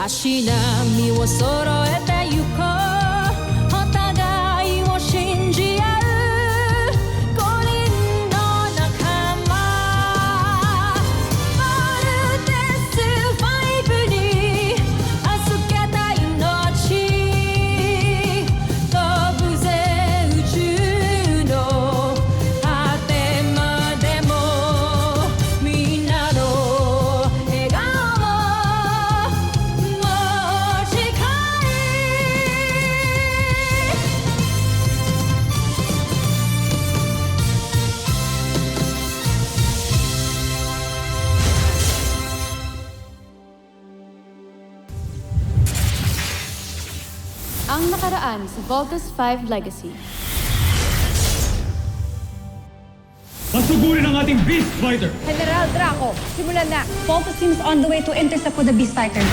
足並みを揃えてゆこうお互いを信じ合う五人の仲間まるでスファイブに預けた命飛ぶぜ宇宙の果てまでもみんなの笑顔持ち帰Ang nakaraan sa Voltes 5 Legacy. Pasugurin ang ating Beast Fighter! General Draco, simulan na. Voltes seems on the way to intercept with the Beast Fighter.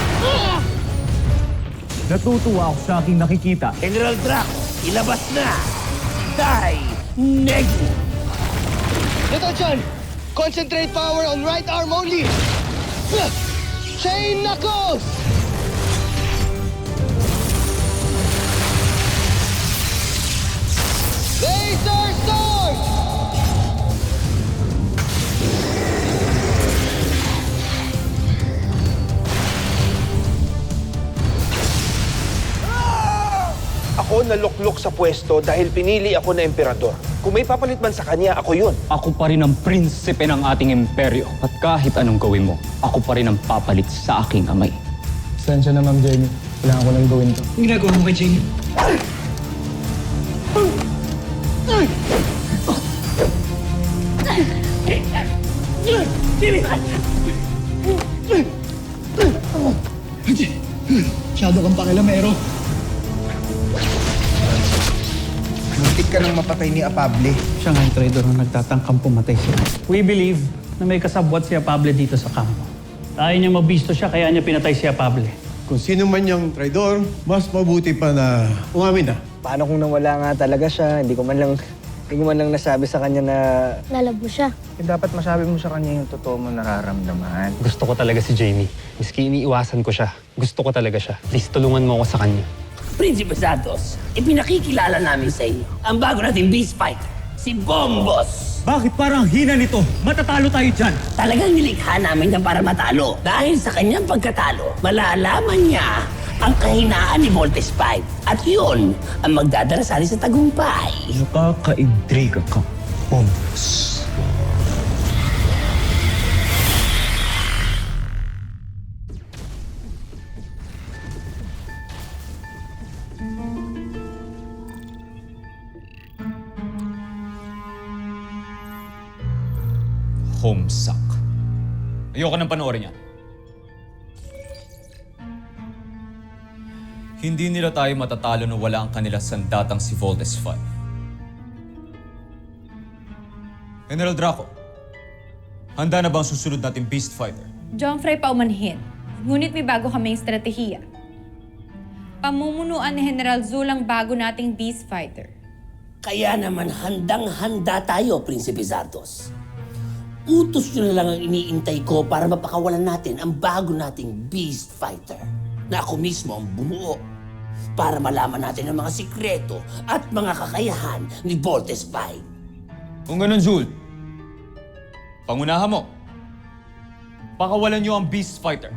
Natutuwa ako sa aking nakikita. General Draco, ilabas na! Die! Negu! Ito, John! Concentrate power on right arm only! Chain Knuckles! Laser Sword! Ako naluklok sa pwesto dahil pinili ako na emperador. Kung may papalit man sa kanya, ako yun. Ako pa rin ang prinsipe ng ating imperyo. At kahit anong gawin mo, ako pa rin ang papalit sa aking amay. Sensya na, Ma'am Jamie. Kailangan ko nang gawin to. Ang ginagawa mo kay Jamie? Masyado kang pakilamero. Muntik ka nang mapatay ni Apable. Siya nga yung traidor na nagtatangkang pumatay siya. We believe na may kasabwat si Apable dito sa kampo. Ayaw niya mabisto siya, kaya niya pinatay si Apable. Kung sino man yung traidor, mas mabuti pa na umamin na. Paano kung nawala nga talaga siya? Hindi ko man lang nasabi sa kanya na... Lalabo siya. Dapat masabi mo sa kanya yung totoo mo nararamdaman. Gusto ko talaga si Jamie. Miski iniiwasan ko siya. Gusto ko talaga siya. Please, tulungan mo ako sa kanya. Prinsipe Santos, ipinakikilala namin sa inyo ang bago nating Beast Fighter, si Bombos. Bakit parang hina nito? Matatalo tayo dyan! Talagang nilikha namin yan para matalo. Dahil sa kanyang pagkatalo, malalaman niya ang kahinaan ni Voltes 5. At yun ang magdadarasali sa tagumpay. Nakaka-intriga ka, Bombos. Homesuck. Ayoko nang panoorin yan. Hindi nila tayo matatalo na wala ang kanila sandatang si Voltes 5. General Draco, handa na ba ang susunod nating Beast Fighter? John Frey paumanhin. Ngunit may bago kaming estratehiya. Pamumunuan ni General Zul ang bago nating Beast Fighter. Kaya naman handang-handa tayo, Prinsipe Santos. Utos nyo na lang ang iniintay ko para mapakawalan natin ang bago nating Beast Fighter na ako mismo ang bumuo para malaman natin ang mga sikreto at mga kakayahan ni Voltes 5. Kung ganun, Zul, pangunahan mo. Pakawalan nyo ang Beast Fighter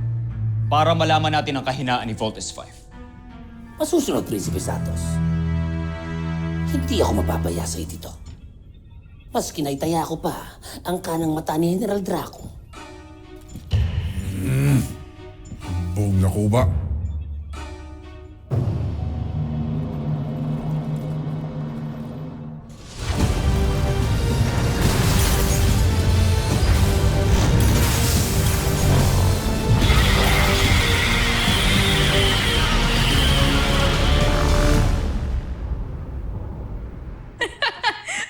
para malaman natin ang kahinaan ni Voltes 5. Masusunod, Prinsipe Santos. Hindi ako mapapaya sa'yo dito. Mas kinaitaya ko pa ang kanang mata ni General Draco. Buong na kuba.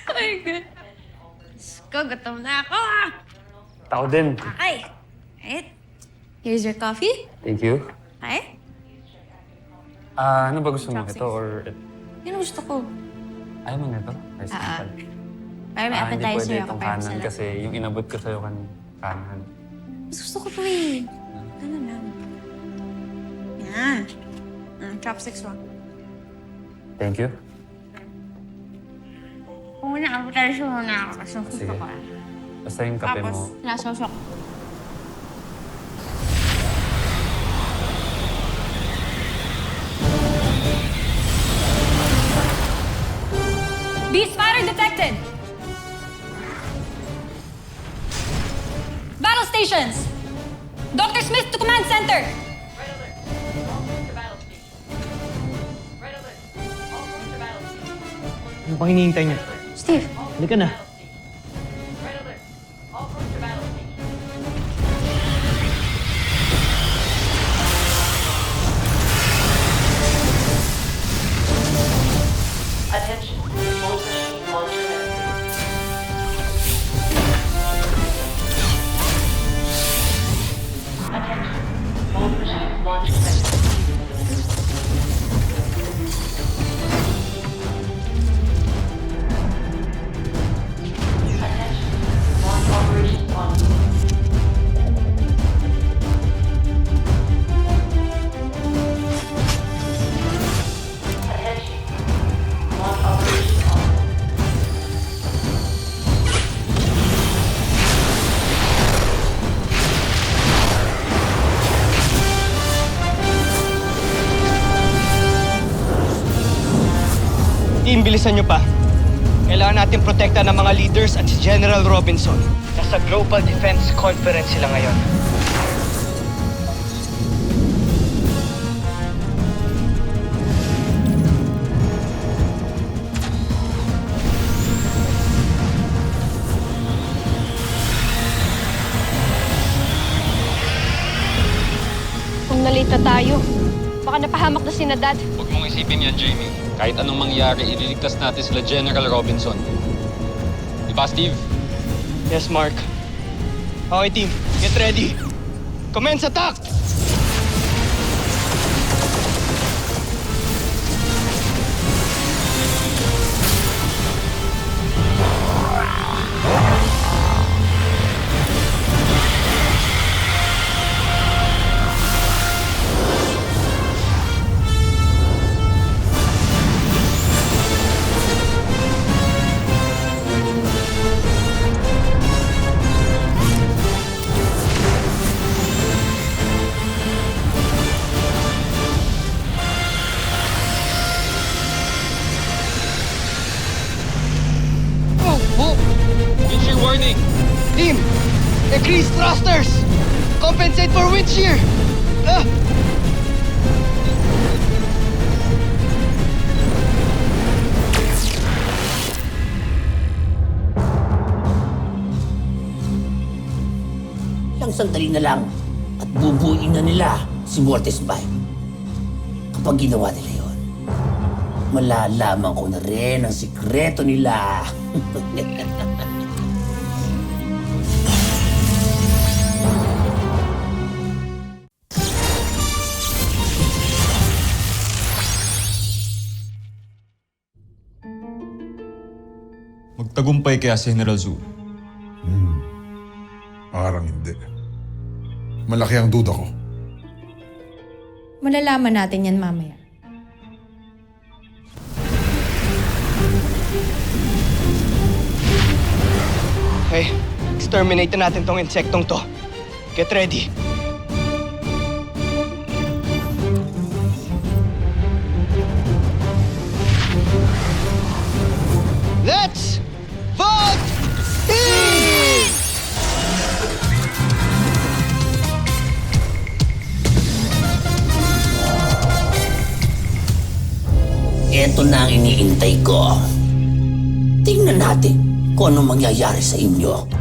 Oh my God. Gutom na ako. Tao din. Okay. Right. Here's your coffee. Thank you. Okay. Ano ba gusto mo? Ito or... Yun ang gusto ko. Ayaw mo nito? Rice Ah, cooker. Para may Hindi appetizer pwede ako. itong Para kanan masarap. kasi yung inabot ko sa'yo kanan. Mas gusto ko to eh. Ano lang. Yan. Chopsticks mo. Thank you. Kung muna, appetizer muna ako kasi gusto ko. Basta yung kape Tapos, mo. nasosok. Beast fighter detected! Battle stations! Dr. Smith to command center! Ano pang hinihintay niyo? Steve, Halika na. Team, bilisan nyo pa. Kailangan natin protekta ng mga leaders at si General Robinson. Nasa Global Defense Conference sila ngayon. kung nalate na tayo, baka napahamak na si Dad. Huwag mong isipin yan, Jamie. Kahit anong mangyari, ililigtas natin sila General Robinson. Di ba, Steve? Yes, Mark. Okay, team. Get ready. Commence attack! What's your warning? Team, increase thrusters! Compensate for wind shear! Ah! Ilang sandali na lang at bubuin na nila si Mortis Bay. Kapag ginawa nila yon, malalaman ko na rin ang sikreto nila. Magtagumpay kaya si General Zul. Parang hindi. Malaki ang duda ko. Malalaman natin yan mamaya. Okay, exterminate na natin tong insektong to. Get ready. Let's vote! Team! Ito na ang iniintay ko. Tingnan natin kung anong mangyayari sa inyo.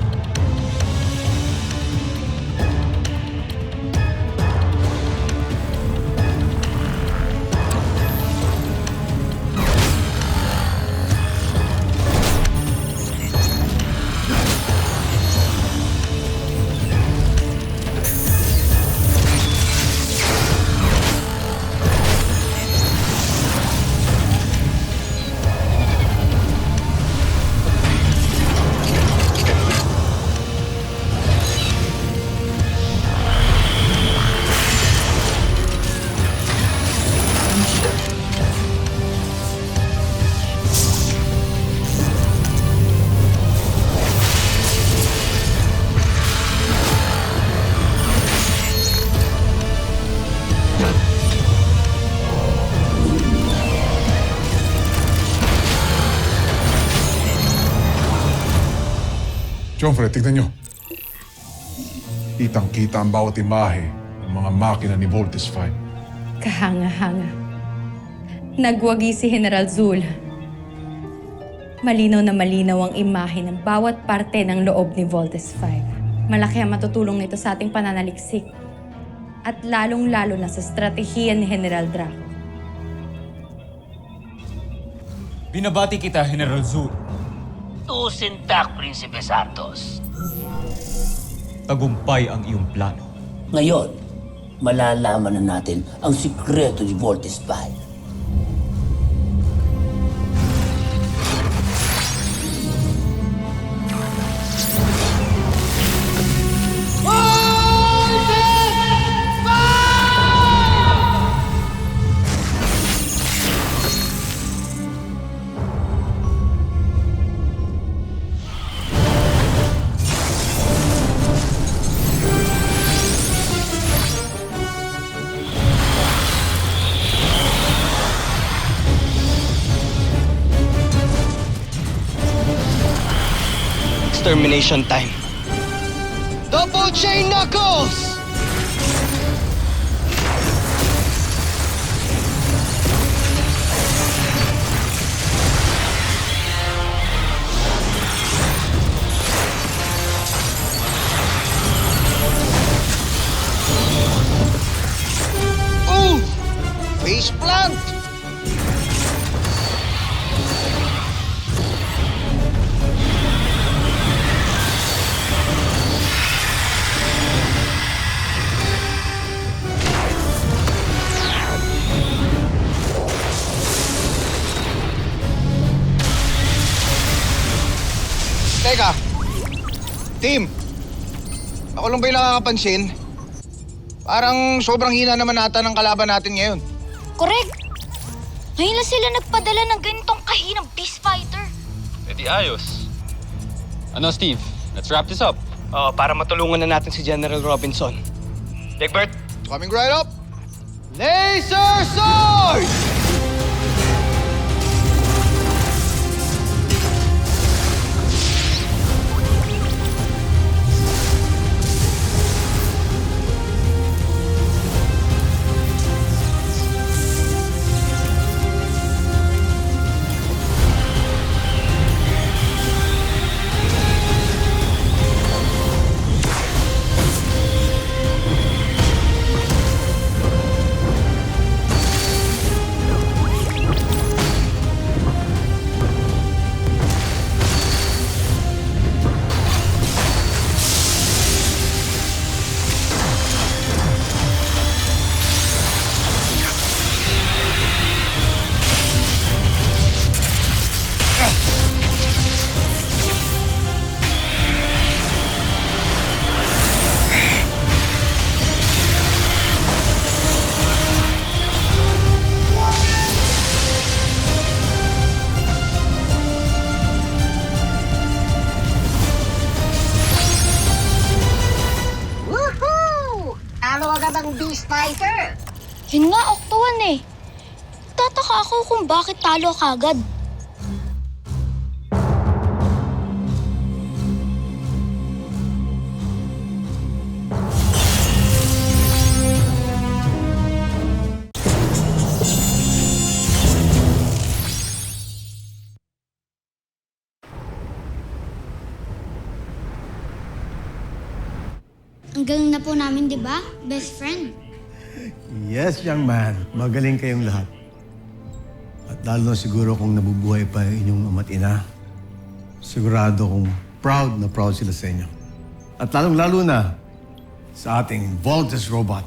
Jomfre, tignan nyo. Kitang-kita ang bawat imahe ng mga makina ni Voltes 5. Kahanga-hanga. Nagwagi si General Zul. Malinaw na malinaw ang imahe ng bawat parte ng loob ni Voltes 5. Malaki ang matutulong nito sa ating pananaliksik. At lalong-lalo na sa estratehiya ni General Draco. Binabati kita, General Zul. Tusintak, Prinsipe Santos. Tagumpay ang iyong plano. Ngayon, malalaman na natin ang sikreto ni Voltes 5. Extermination time. Double chain knuckles! Ooh! Face plant! Teka, team, ako lang ba yung nakakapansin? Parang sobrang hina naman ata ng kalaban natin ngayon. Correct! Ngayon lang sila nagpadala ng ganitong kahinang beast fighter. Eh di ayos. Ano, Steve? Let's wrap this up. Para matulungan na natin si General Robinson. Egbert, coming right up! Laser Sword! Yun nga, Octo-1 eh. Tataka ako kung bakit talo kagad. Ang galing na po namin, di ba? Best friend. Yes, young man. Magaling kayong lahat. At lalo na siguro kung nabubuhay pa yung inyong ama't ina, sigurado kung proud na proud sila sa inyo. At lalong-lalo na sa ating Voltes robot.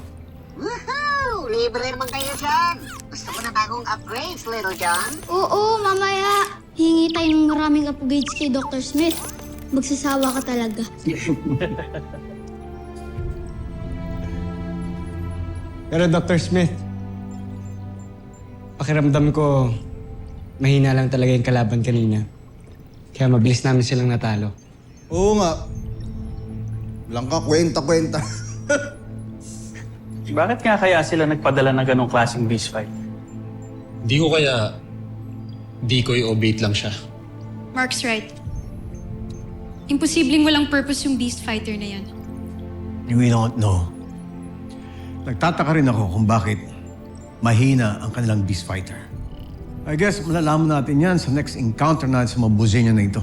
Woohoo! Libre naman kayo dyan! Gusto ko na bagong upgrades, Little John. Oo, mamaya. Hingi tayo ng maraming upgrades kay Dr. Smith. Magsasawa ka talaga. Pero Dr. Smith, pakiramdam ko mahina lang talaga yung kalaban kanina. Kaya mabilis namin silang natalo. Oo nga. Walang ka kwenta-kwenta. Bakit nga kaya sila nagpadala ng ganong klaseng beast fight? Di ko kaya Decoy o bait lang siya. Mark's right. Imposibleng walang purpose yung Beast Fighter na yan. We don't know. Nagtataka rin ako kung bakit mahina ang kanilang beast fighter. I guess malalaman natin yan sa next encounter natin sa mga buzenya na ito.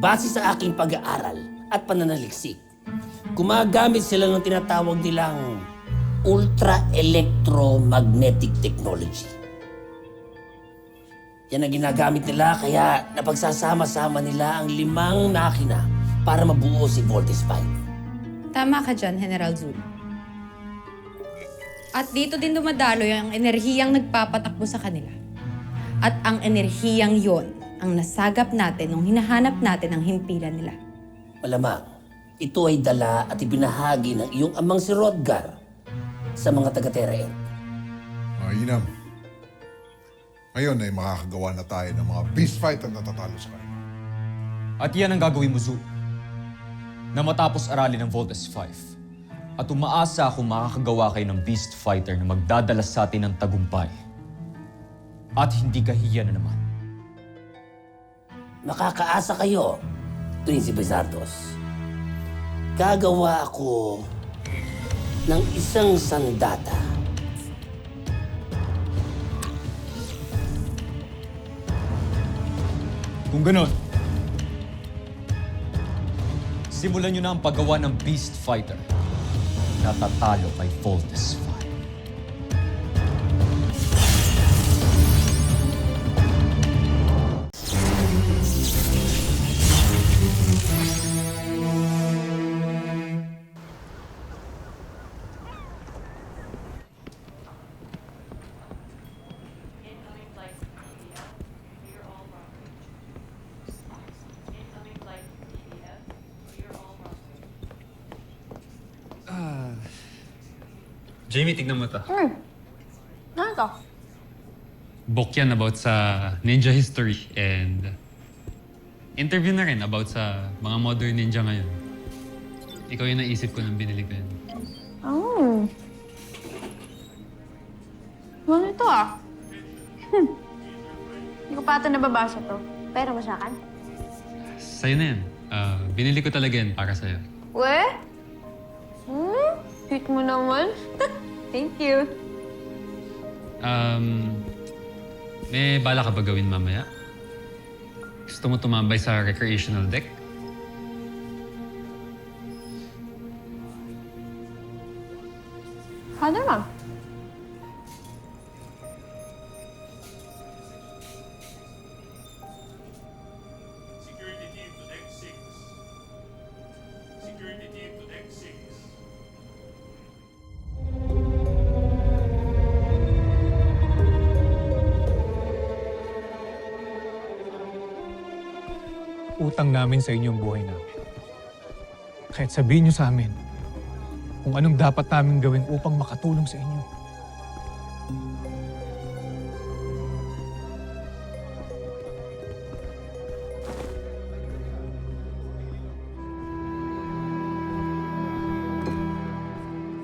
Base sa aking pag-aaral at pananaliksik, gumagamit sila ng tinatawag nilang ultra-electromagnetic technology. Yan ang ginagamit nila kaya napagsasama-sama nila ang 5 makina para mabuo si Voltes 5. Tama ka dyan, General Zul. At dito din dumadaloy ang enerhiyang nagpapatakbo sa kanila. At ang enerhiyang yon ang nasagap natin nung hinahanap natin ang himpilan nila. Malamang, ito ay dala at ibinahagi ng iyong amang si Rodgar sa mga taga-Terra End. Inam. Ngayon ay makakagawa na tayo ng mga beast fighter na tatalo sa kanila. At yan ang gagawin mo, Zul. Na matapos aralin ng Voltes 5, at umaasa akong makakagawa kayo ng beast fighter na magdadala sa atin ng tagumpay. At hindi kahiya na naman. Makakaasa kayo, Prinsipe Zardos. Gagawa ako ng isang sandata. Kung ganon, simulan nyo na ang paggawa ng beast fighter na tatalo kay Voltes 5. Jamie, tignan mo to. Ano to? Book yan about sa ninja history and interview na rin about sa mga modern ninja ngayon. Ikaw yung naisip ko nang binili ko yan. Oh. Ano ito ah? Hindi ko pa ito nababasa to. Pero mo sa akin? Sa'yo na yan. Binili ko talaga yan para sa'yo. We? Sweet mo naman. Thank you. May bala ka ba gawin mamaya? Gusto mo tumambay sa recreational deck? Ano naman? Security team to deck 6. Security team to deck 6. Utang namin sa inyo ang buhay namin. Kahit sabihin niyo sa amin kung anong dapat namin gawin upang makatulong sa inyo.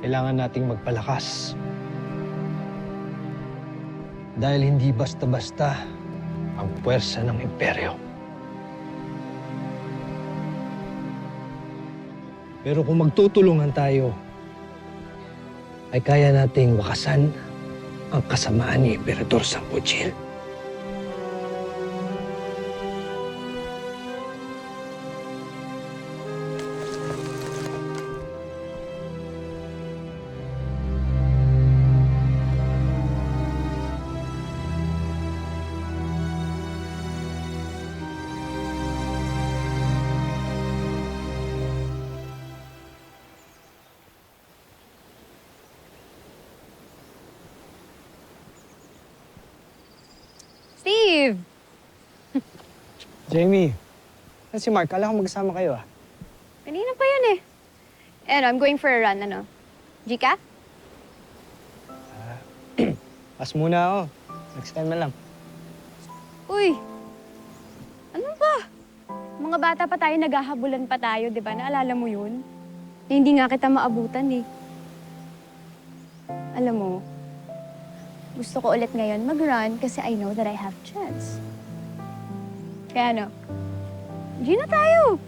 Kailangan nating magpalakas. Dahil hindi basta-basta ang puwersa ng imperyo. Pero kung magtutulungan tayo, ay kaya nating wakasan ang kasamaan ni Emperador Sambuchil. Steve! Jamie, si Mark, kala ko magkasama kayo ah. Kanina pa yun eh. I'm going for a run, ano? Jika? Pas muna ako. Next time na lang. Uy! Ano ba? Mga bata pa tayo, naghahabulan pa tayo, di ba? Naalala mo yun? Na hindi nga kita maabutan eh. Alam mo, gusto ko ulit ngayon mag-run kasi I know that I have chance. Kaya ano, G na tayo!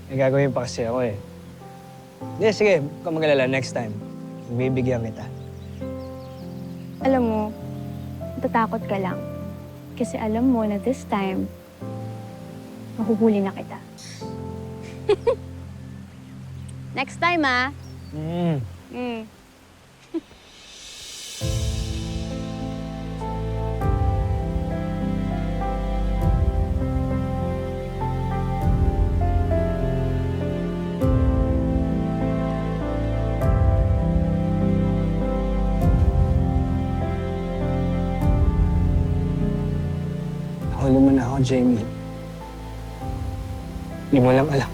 May gagawin pa kasi ako eh. Hindi, sige. Huwag kang mag-alala. Next time. Bibigyan kita. Alam mo, natatakot ka lang. Kasi alam mo na this time, mahuhuli na kita. Next time, ah. Mm. Huli mo na ako, Jamie. Hindi mo lang alam.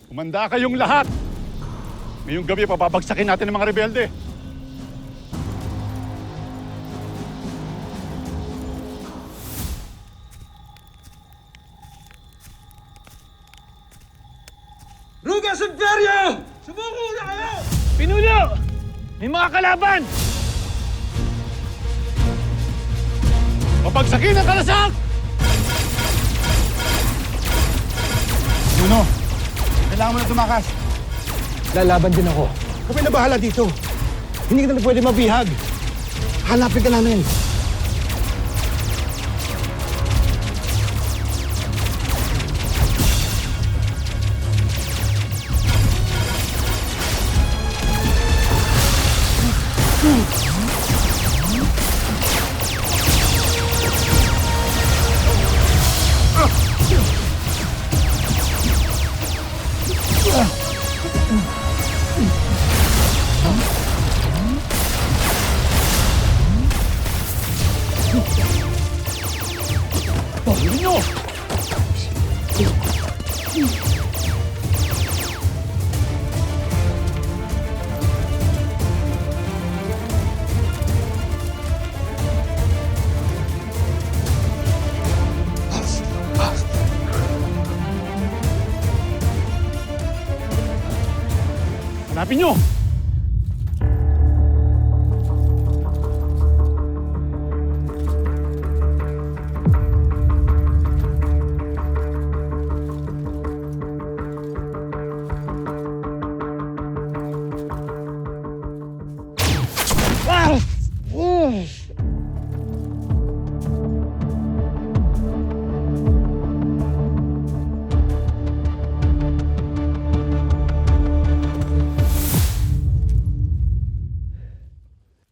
Kumanda kayong lahat! Ngayong gabi, papabagsakin natin ang mga rebelde. Rugas Imperio! Sumuko na kayo! Pinuno! May mga kalaban! Papagsakin ang kalasak! Juno, kailangan mo na tumakas. Lalaban din ako. Kami na bahala dito. Hindi ka na pwede mabihag. Hanapin ka namin. Hanapin nyo!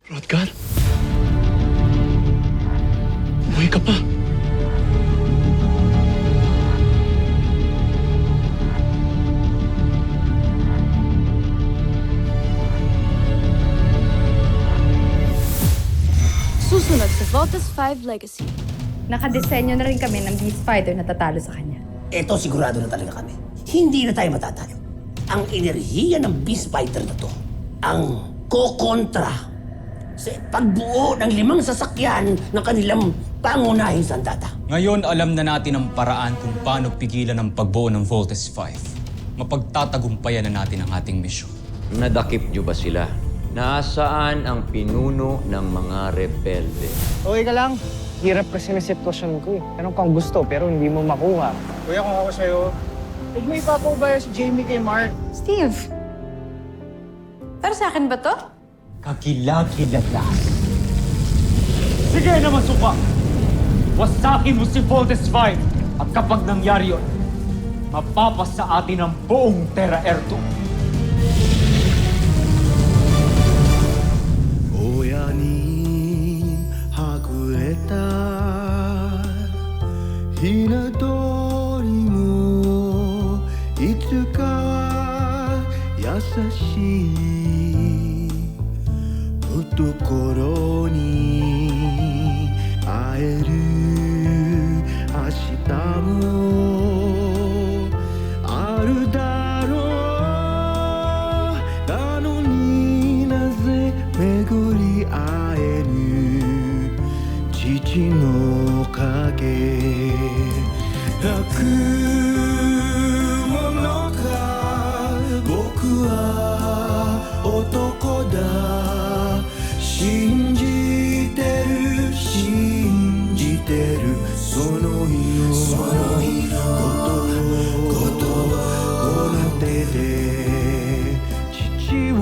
Rodgar? Buhay ka pa. Susunod sa Voltes 5 Legacy. Nakadesenyo na rin kami ng Beast Fighter na tatalo sa kanya. Eto, sigurado na talaga kami. Hindi na tayo matatalo. Ang enerhiya ng Beast Fighter na to, ang kokontra sa pagbuo ng 5 sasakyan ng kanilang pangunahing sandata. Ngayon, alam na natin ang paraan kung paano pigilan ang pagbuo ng Voltes 5. Mapagtatagumpayan na natin ang ating misyon. Nadakip niyo ba sila? Nasaan ang pinuno ng mga rebelde? Okay ka lang. Hirap kasi na sitwasyon ko eh. Meron kang gusto pero hindi mo makuha. Kuya, kung ako sa'yo, huwag mo ipapaubaya si Jamie kay Mark. Steve! Pero sa akin ba to? Kakilakilalas. Sige naman, suka! Wasakin mo si Voltes 5! At kapag nangyari yun, mapapas sa atin ang buong Terra Erto. Hinatori mo, itsuka しい懐に会える明日もあるだろう。なのになぜ巡り会えぬ父の影。泣くものか僕は男だ。信じてる信じてるその日のことをこの手で父を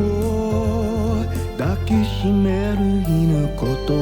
抱きしめる犬ことを